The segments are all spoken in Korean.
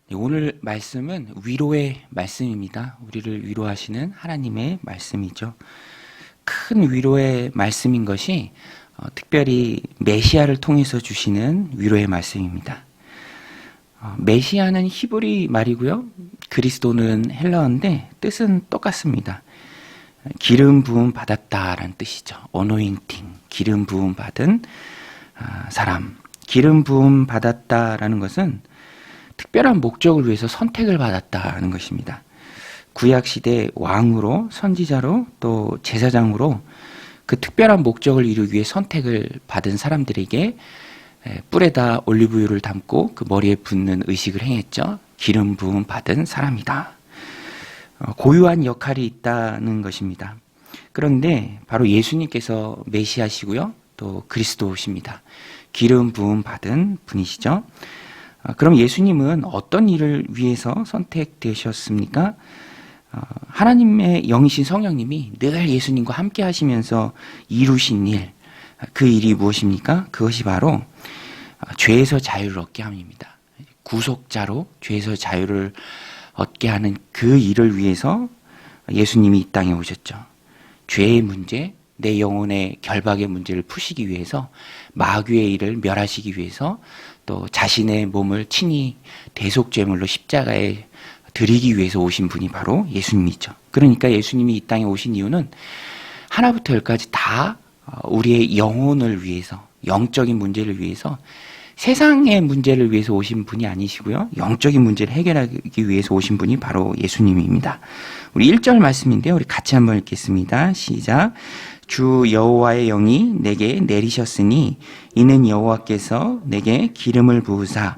네, 오늘 말씀은 위로의 말씀입니다. 우리를 위로하시는 하나님의 말씀이죠. 큰 위로의 말씀인 것이 특별히 메시아를 통해서 주시는 위로의 말씀입니다. 메시아는 히브리 말이고요. 그리스도는 헬라어인데 뜻은 똑같습니다. 기름 부음 받았다라는 뜻이죠. 어노인팅, 기름 부음 받은 사람. 기름 부음 받았다라는 것은 특별한 목적을 위해서 선택을 받았다는 것입니다. 구약시대 왕으로, 선지자로, 또 제사장으로 그 특별한 목적을 이루기 위해 선택을 받은 사람들에게 뿔에다 올리브유를 담고 그 머리에 붓는 의식을 행했죠. 기름 부음 받은 사람이다. 고유한 역할이 있다는 것입니다. 그런데 바로 예수님께서 메시아시고요. 또 그리스도십니다. 기름 부음 받은 분이시죠. 그럼 예수님은 어떤 일을 위해서 선택되셨습니까? 하나님의 영이신 성령님이 늘 예수님과 함께 하시면서 이루신 일, 그 일이 무엇입니까? 그것이 바로 죄에서 자유를 얻게 함입니다. 구속자로 죄에서 자유를 얻게 하는 그 일을 위해서 예수님이 이 땅에 오셨죠. 죄의 문제, 내 영혼의 결박의 문제를 푸시기 위해서, 마귀의 일을 멸하시기 위해서, 또 자신의 몸을 친히 대속죄물로 십자가에 드리기 위해서 오신 분이 바로 예수님이죠. 그러니까 예수님이 이 땅에 오신 이유는 하나부터 열까지 다 우리의 영혼을 위해서, 영적인 문제를 위해서, 세상의 문제를 위해서 오신 분이 아니시고요. 영적인 문제를 해결하기 위해서 오신 분이 바로 예수님입니다. 우리 1절 말씀인데요. 우리 같이 한번 읽겠습니다. 시작. 주 여호와의 영이 내게 내리셨으니 이는 여호와께서 내게 기름을 부으사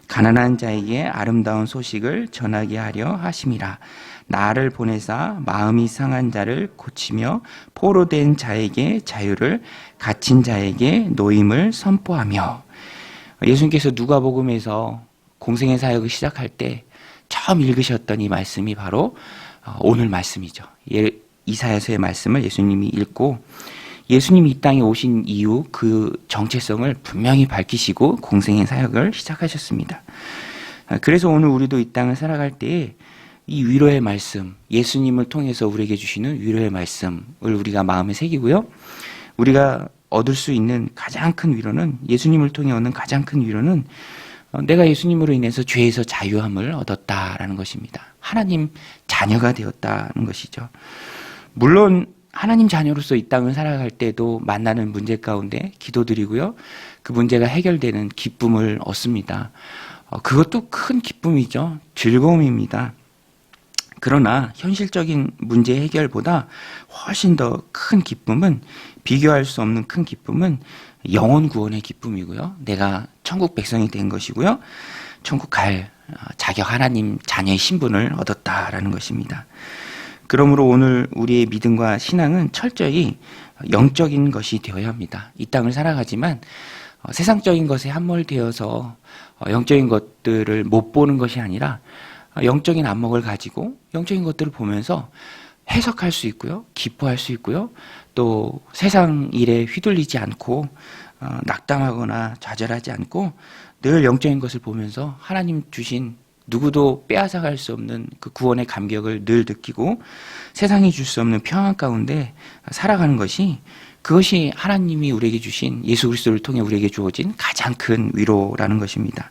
가난한 자에게 아름다운 소식을 전하게 하려 하심이라. 나를 보내사 마음이 상한 자를 고치며 포로된 자에게 자유를, 갇힌 자에게 노임을 선포하며. 예수님께서 누가복음에서 공생의 사역을 시작할 때 처음 읽으셨던 이 말씀이 바로 오늘 말씀이죠. 이사야서의 말씀을 예수님이 읽고 예수님이 이 땅에 오신 이유, 그 정체성을 분명히 밝히시고 공생의 사역을 시작하셨습니다. 그래서 오늘 우리도 이 땅을 살아갈 때에 이 위로의 말씀, 예수님을 통해서 우리에게 주시는 위로의 말씀을 우리가 마음에 새기고요. 우리가 얻을 수 있는 가장 큰 위로는, 예수님을 통해 얻는 가장 큰 위로는 내가 예수님으로 인해서 죄에서 자유함을 얻었다라는 것입니다. 하나님 자녀가 되었다는 것이죠. 물론 하나님 자녀로서 이 땅을 살아갈 때도 만나는 문제 가운데 기도드리고요. 그 문제가 해결되는 기쁨을 얻습니다. 그것도 큰 기쁨이죠. 즐거움입니다. 그러나 현실적인 문제 해결보다 훨씬 더 큰 기쁨은, 비교할 수 없는 큰 기쁨은 영혼 구원의 기쁨이고요. 내가 천국 백성이 된 것이고요. 천국 갈 자격, 하나님 자녀의 신분을 얻었다라는 것입니다. 그러므로 오늘 우리의 믿음과 신앙은 철저히 영적인 것이 되어야 합니다. 이 땅을 살아가지만 세상적인 것에 함몰되어서 영적인 것들을 못 보는 것이 아니라 영적인 안목을 가지고 영적인 것들을 보면서 해석할 수 있고요. 기뻐할 수 있고요. 또 세상 일에 휘둘리지 않고 낙담하거나 좌절하지 않고 늘 영적인 것을 보면서 하나님 주신 누구도 빼앗아갈 수 없는 그 구원의 감격을 늘 느끼고 세상이 줄 수 없는 평안 가운데 살아가는 것이, 그것이 하나님이 우리에게 주신, 예수 그리스도를 통해 우리에게 주어진 가장 큰 위로라는 것입니다.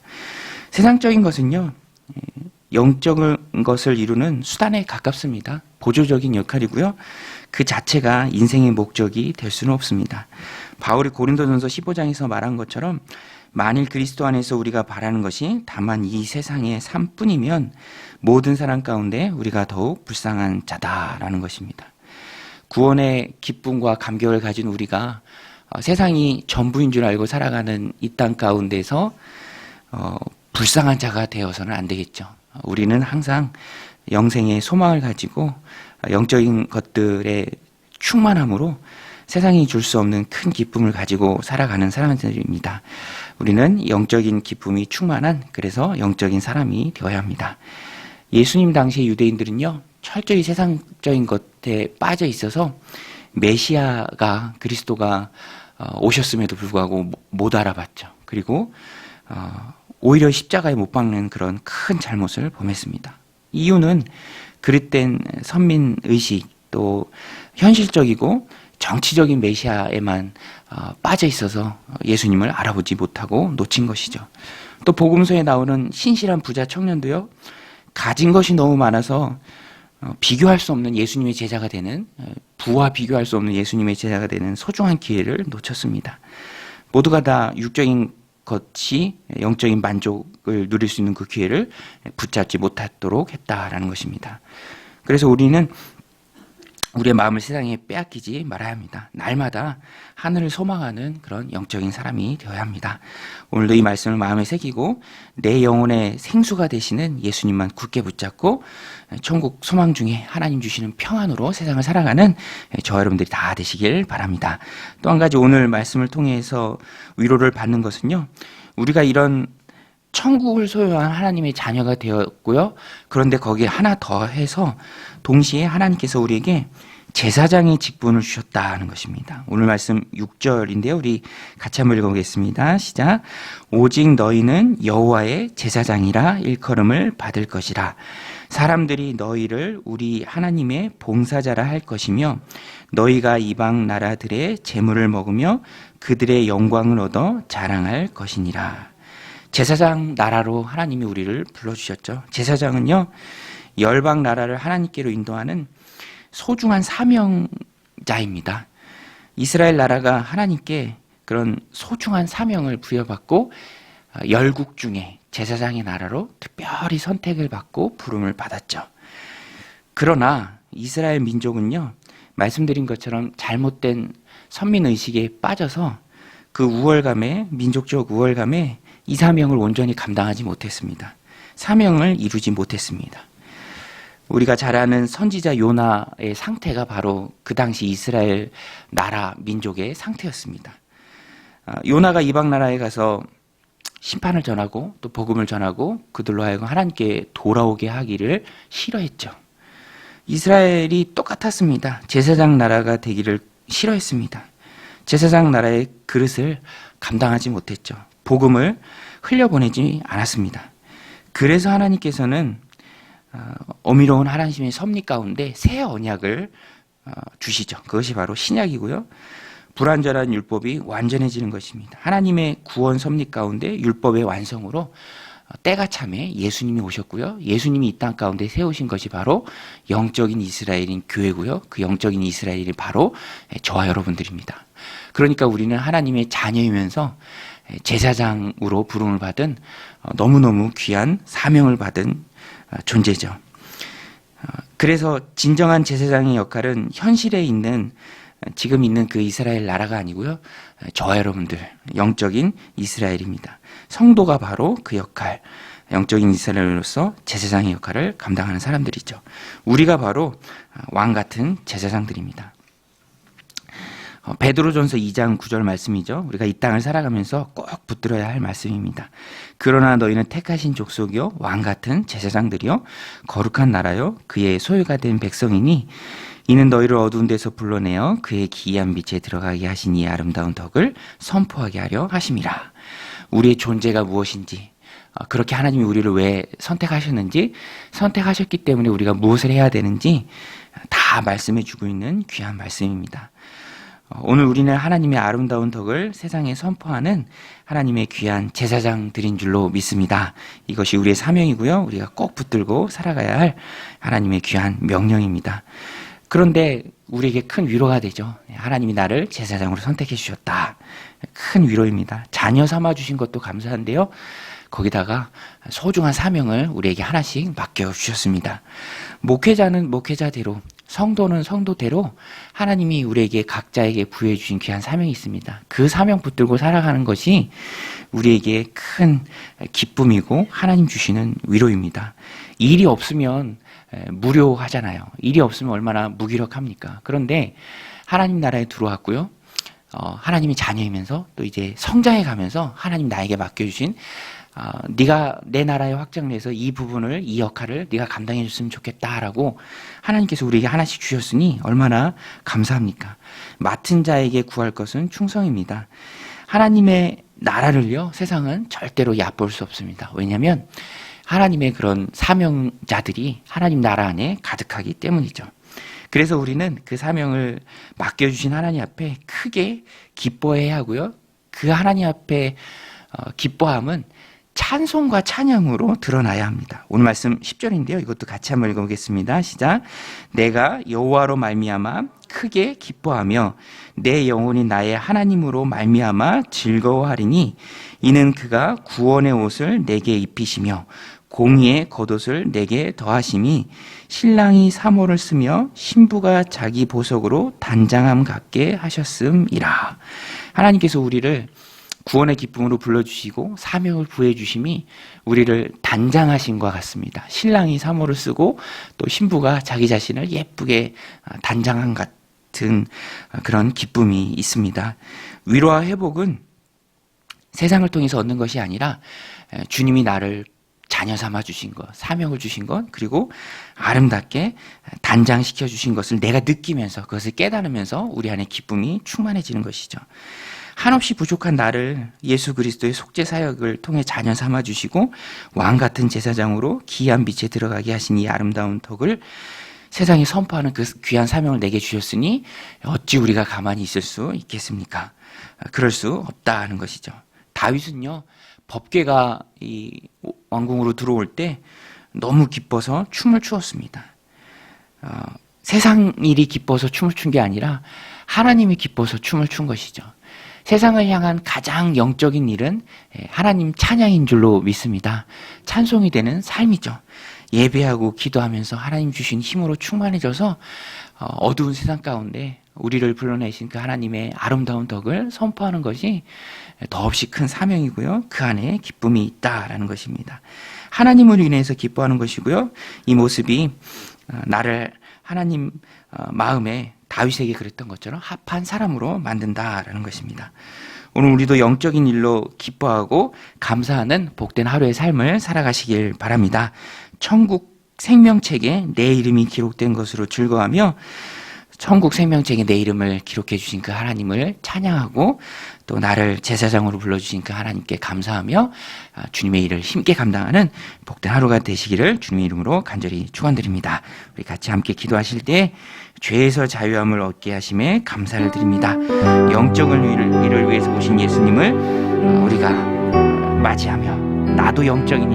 세상적인 것은요, 영적인 것을 이루는 수단에 가깝습니다. 보조적인 역할이고요. 그 자체가 인생의 목적이 될 수는 없습니다. 바울이 고린도전서 15장에서 말한 것처럼 만일 그리스도 안에서 우리가 바라는 것이 다만 이 세상의 삶뿐이면 모든 사람 가운데 우리가 더욱 불쌍한 자다라는 것입니다. 구원의 기쁨과 감격을 가진 우리가 세상이 전부인 줄 알고 살아가는 이 땅 가운데서 불쌍한 자가 되어서는 안 되겠죠. 우리는 항상 영생의 소망을 가지고 영적인 것들의 충만함으로 세상이 줄 수 없는 큰 기쁨을 가지고 살아가는 사람들입니다. 우리는 영적인 기쁨이 충만한, 그래서 영적인 사람이 되어야 합니다. 예수님 당시의 유대인들은요, 철저히 세상적인 것에 빠져 있어서 메시아가, 그리스도가 오셨음에도 불구하고 못 알아봤죠. 그리고 오히려 십자가에 못 박는 그런 큰 잘못을 범했습니다. 이유는 그릇된 선민의식 또 현실적이고 정치적인 메시아에만 빠져 있어서 예수님을 알아보지 못하고 놓친 것이죠. 또 복음서에 나오는 신실한 부자 청년도요, 가진 것이 너무 많아서 비교할 수 없는 예수님의 제자가 되는, 부와 비교할 수 없는 예수님의 제자가 되는 소중한 기회를 놓쳤습니다. 모두가 다 육적인 것이 영적인 만족을 누릴 수 있는 그 기회를 붙잡지 못하도록 했다라는 것입니다. 그래서 우리는 우리의 마음을 세상에 빼앗기지 말아야 합니다. 날마다 하늘을 소망하는 그런 영적인 사람이 되어야 합니다. 오늘도 이 말씀을 마음에 새기고 내 영혼의 생수가 되시는 예수님만 굳게 붙잡고 천국 소망 중에 하나님 주시는 평안으로 세상을 살아가는 저와 여러분들이 다 되시길 바랍니다. 또 한 가지 오늘 말씀을 통해서 위로를 받는 것은요, 우리가 이런 천국을 소유한 하나님의 자녀가 되었고요. 그런데 거기에 하나 더 해서 동시에 하나님께서 우리에게 제사장의 직분을 주셨다는 것입니다. 오늘 말씀 6절인데요. 우리 같이 한번 읽어보겠습니다. 시작. 오직 너희는 여호와의 제사장이라 일컬음을 받을 것이라. 사람들이 너희를 우리 하나님의 봉사자라 할 것이며 너희가 이방 나라들의 재물을 먹으며 그들의 영광을 얻어 자랑할 것이니라. 제사장 나라로 하나님이 우리를 불러주셨죠. 제사장은요, 열방 나라를 하나님께로 인도하는 소중한 사명자입니다. 이스라엘 나라가 하나님께 그런 소중한 사명을 부여받고 열국 중에 제사장의 나라로 특별히 선택을 받고 부름을 받았죠. 그러나 이스라엘 민족은요, 말씀드린 것처럼 잘못된 선민의식에 빠져서 그 우월감에, 민족적 우월감에 이 사명을 온전히 감당하지 못했습니다. 사명을 이루지 못했습니다. 우리가 잘 아는 선지자 요나의 상태가 바로 그 당시 이스라엘 나라 민족의 상태였습니다. 요나가 이방 나라에 가서 심판을 전하고 또 복음을 전하고 그들로 하여금 하나님께 돌아오게 하기를 싫어했죠. 이스라엘이 똑같았습니다. 제사장 나라가 되기를 싫어했습니다. 제사장 나라의 그릇을 감당하지 못했죠. 복음을 흘려보내지 않았습니다. 그래서 하나님께서는 어미로운 하나님의 섭리 가운데 새 언약을 주시죠. 그것이 바로 신약이고요. 불완전한 율법이 완전해지는 것입니다. 하나님의 구원 섭리 가운데 율법의 완성으로 때가 참에 예수님이 오셨고요. 예수님이 이 땅 가운데 세우신 것이 바로 영적인 이스라엘인 교회고요. 그 영적인 이스라엘이 바로 저와 여러분들입니다. 그러니까 우리는 하나님의 자녀이면서 제사장으로 부름을 받은 너무너무 귀한 사명을 받은 존재죠. 그래서 진정한 제사장의 역할은 현실에 있는 지금 있는 그 이스라엘 나라가 아니고요. 저와 여러분들 영적인 이스라엘입니다. 성도가 바로 그 역할, 영적인 이스라엘로서 제사장의 역할을 감당하는 사람들이죠. 우리가 바로 왕 같은 제사장들입니다. 베드로전서 2장 9절 말씀이죠. 우리가 이 땅을 살아가면서 꼭 붙들어야 할 말씀입니다. 그러나 너희는 택하신 족속이요 왕 같은 제사장들이요 거룩한 나라요 그의 소유가 된 백성이니 이는 너희를 어두운 데서 불러내어 그의 기이한 빛에 들어가게 하신 이 아름다운 덕을 선포하게 하려 하심이라. 우리의 존재가 무엇인지, 그렇게 하나님이 우리를 왜 선택하셨는지, 선택하셨기 때문에 우리가 무엇을 해야 되는지 다 말씀해 주고 있는 귀한 말씀입니다. 오늘 우리는 하나님의 아름다운 덕을 세상에 선포하는 하나님의 귀한 제사장들인 줄로 믿습니다. 이것이 우리의 사명이고요. 우리가 꼭 붙들고 살아가야 할 하나님의 귀한 명령입니다. 그런데 우리에게 큰 위로가 되죠. 하나님이 나를 제사장으로 선택해 주셨다. 큰 위로입니다. 자녀 삼아 주신 것도 감사한데요. 거기다가 소중한 사명을 우리에게 하나씩 맡겨주셨습니다. 목회자는 목회자대로, 성도는 성도대로 하나님이 우리에게 각자에게 부여해 주신 귀한 사명이 있습니다. 그 사명 붙들고 살아가는 것이 우리에게 큰 기쁨이고 하나님 주시는 위로입니다. 일이 없으면 무료하잖아요. 일이 없으면 얼마나 무기력합니까? 그런데 하나님 나라에 들어왔고요. 하나님이 자녀이면서 또 이제 성장해 가면서 하나님 나에게 맡겨주신 네가 내 나라의 확장을 위해서 이 부분을, 이 역할을 네가 감당해 줬으면 좋겠다라고 하나님께서 우리에게 하나씩 주셨으니 얼마나 감사합니까? 맡은 자에게 구할 것은 충성입니다. 하나님의 나라를요, 세상은 절대로 얕볼 수 없습니다. 왜냐하면 하나님의 그런 사명자들이 하나님 나라 안에 가득하기 때문이죠. 그래서 우리는 그 사명을 맡겨주신 하나님 앞에 크게 기뻐해야 하고요. 그 하나님 앞에 기뻐함은 찬송과 찬양으로 드러나야 합니다. 오늘 말씀 10절인데요. 이것도 같이 한번 읽어보겠습니다. 시작. 내가 여호와로 말미암아 크게 기뻐하며 내 영혼이 나의 하나님으로 말미암아 즐거워하리니 이는 그가 구원의 옷을 내게 입히시며 공의의 겉옷을 내게 더하심이 신랑이 사모를 쓰며 신부가 자기 보석으로 단장함 같게 하셨음이라. 하나님께서 우리를 구원의 기쁨으로 불러주시고 사명을 부여주심이 우리를 단장하신 것 같습니다. 신랑이 사모를 쓰고 또 신부가 자기 자신을 예쁘게 단장한 같은 그런 기쁨이 있습니다. 위로와 회복은 세상을 통해서 얻는 것이 아니라 주님이 나를 자녀 삼아 주신 것, 사명을 주신 것, 그리고 아름답게 단장시켜 주신 것을 내가 느끼면서 그것을 깨달으면서 우리 안에 기쁨이 충만해지는 것이죠. 한없이 부족한 나를 예수 그리스도의 속죄 사역을 통해 자녀 삼아 주시고 왕 같은 제사장으로 기이한 빛에 들어가게 하신 이 아름다운 덕을 세상에 선포하는 그 귀한 사명을 내게 주셨으니 어찌 우리가 가만히 있을 수 있겠습니까? 그럴 수 없다는 것이죠. 다윗은요, 법궤가 이 왕궁으로 들어올 때 너무 기뻐서 춤을 추었습니다. 세상 일이 기뻐서 춤을 춘 게 아니라 하나님이 기뻐서 춤을 춘 것이죠. 세상을 향한 가장 영적인 일은 하나님 찬양인 줄로 믿습니다. 찬송이 되는 삶이죠. 예배하고 기도하면서 하나님 주신 힘으로 충만해져서 어두운 세상 가운데 우리를 불러내신 그 하나님의 아름다운 덕을 선포하는 것이 더없이 큰 사명이고요. 그 안에 기쁨이 있다라는 것입니다. 하나님을 인해서 기뻐하는 것이고요. 이 모습이 나를 하나님 마음에 다윗에게 그랬던 것처럼 합한 사람으로 만든다라는 것입니다. 오늘 우리도 영적인 일로 기뻐하고 감사하는 복된 하루의 삶을 살아가시길 바랍니다. 천국 생명책에 내 이름이 기록된 것으로 즐거워하며 천국 생명책에 내 이름을 기록해 주신 그 하나님을 찬양하고 또 나를 제사장으로 불러주신 그 하나님께 감사하며 주님의 일을 힘께 감당하는 복된 하루가 되시기를 주님의 이름으로 간절히 축원드립니다. 우리 같이 함께 기도하실 때 죄에서 자유함을 얻게 하심에 감사를 드립니다. 영적인 일을 위해서 오신 예수님을 우리가 맞이하며 나도 영적인 일에